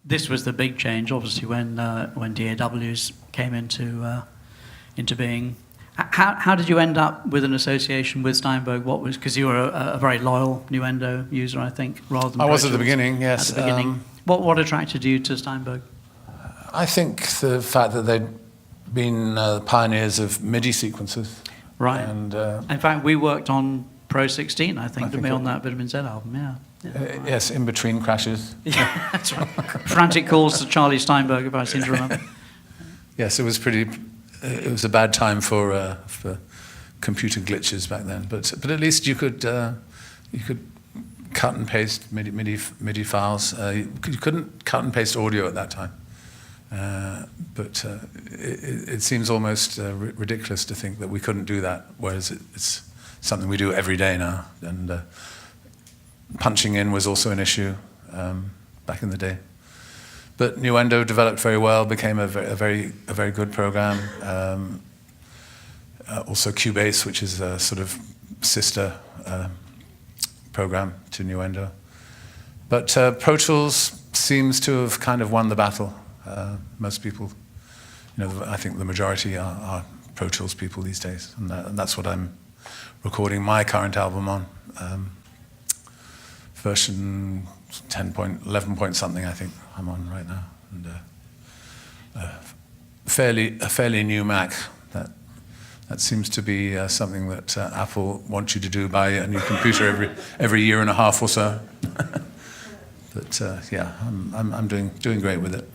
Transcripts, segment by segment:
this was the big change, obviously, when DAWs came into being. How did you end up with an association with Steinberg? What was, because you were a very loyal Nuendo user, I think, rather than I Pro was at the Tools. beginning, yes. At the beginning. What attracted you to Steinberg? I think the fact that they'd been pioneers of MIDI sequences. Right. And in fact, we worked on Pro 16, I think, to be on it- that Vitamin Z album, yeah. Right. Yes, in between crashes. Yeah, that's right. Frantic calls to Charlie Steinberg, if I seem to remember. Yes, it was pretty. It was a bad time for computer glitches back then. But at least you could cut and paste MIDI files. You couldn't cut and paste audio at that time. But it seems almost ridiculous to think that we couldn't do that, whereas it's something we do every day now. And punching in was also an issue back in the day. But Nuendo developed very well, became a very good program. Also Cubase, which is a sort of sister program to Nuendo. But Pro Tools seems to have kind of won the battle. Most people, I think the majority are Pro Tools people these days, and that's what I'm recording my current album on. Version 11 point something, I think I'm on right now, and a fairly new Mac. That seems to be something that Apple wants you to do, buy a new computer every year and a half or so. But yeah, I'm doing great with it.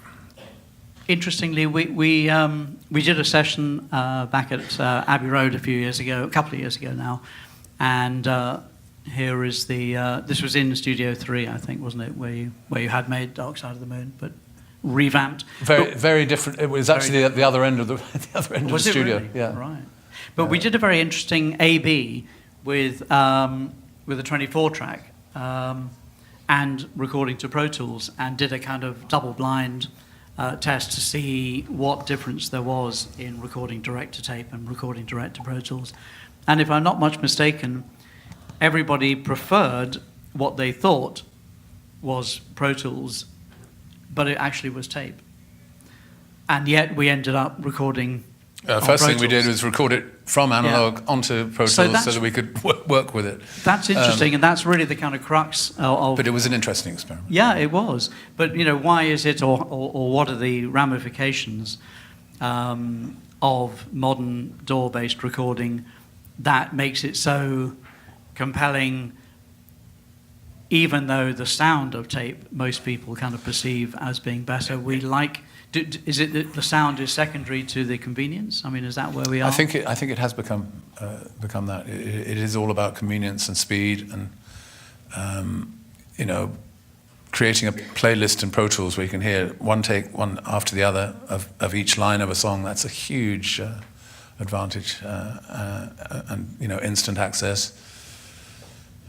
Interestingly, we did a session back at Abbey Road a couple of years ago now, and here is this was in Studio 3, I think, wasn't it, where you had made Dark Side of the Moon, but revamped. Very different. It was actually the other end of the studio. Really? Yeah. Right. But we did a very interesting A/B with a 24 track and recording to Pro Tools, and did a kind of double blind test to see what difference there was in recording direct to tape and recording direct to Pro Tools. And if I'm not much mistaken, everybody preferred what they thought was Pro Tools, but it actually was tape. And yet we ended up recording First thing we did was record it from analog onto Pro Tools so that we could work with it. That's interesting, and that's really the kind of crux of... But it was an interesting experiment. Yeah, it was. But, why is it, or what are the ramifications of modern DAW-based recording that makes it so compelling, even though the sound of tape most people kind of perceive as being better? Is it that the sound is secondary to the convenience? I mean, is that where we are? I think it has become that. It is all about convenience and speed, and creating a playlist in Pro Tools where you can hear one take, one after the other of each line of a song. That's a huge advantage, and instant access.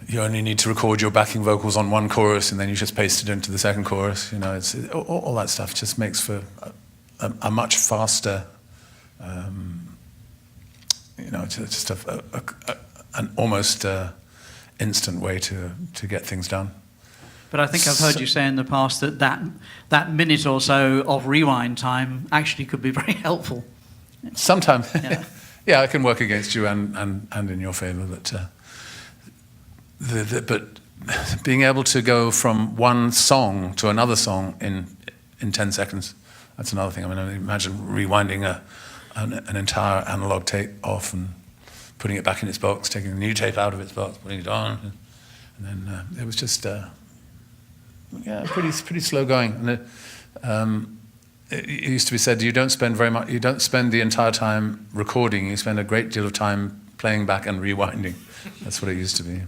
You only need to record your backing vocals on one chorus, and then you just paste it into the second chorus. It's all that stuff just makes for a much faster, just an almost instant way to get things done. But I think I've heard you say in the past that minute or so of rewind time actually could be very helpful. Sometimes, yeah, it can work against you and in your favor, but. But being able to go from one song to another song in 10 seconds, that's another thing. I mean, imagine rewinding an entire analog tape off and putting it back in its box, taking the new tape out of its box, putting it on, and then it was just pretty slow going. And it used to be said, you don't spend the entire time recording. You spend a great deal of time playing back and rewinding. That's what it used to be.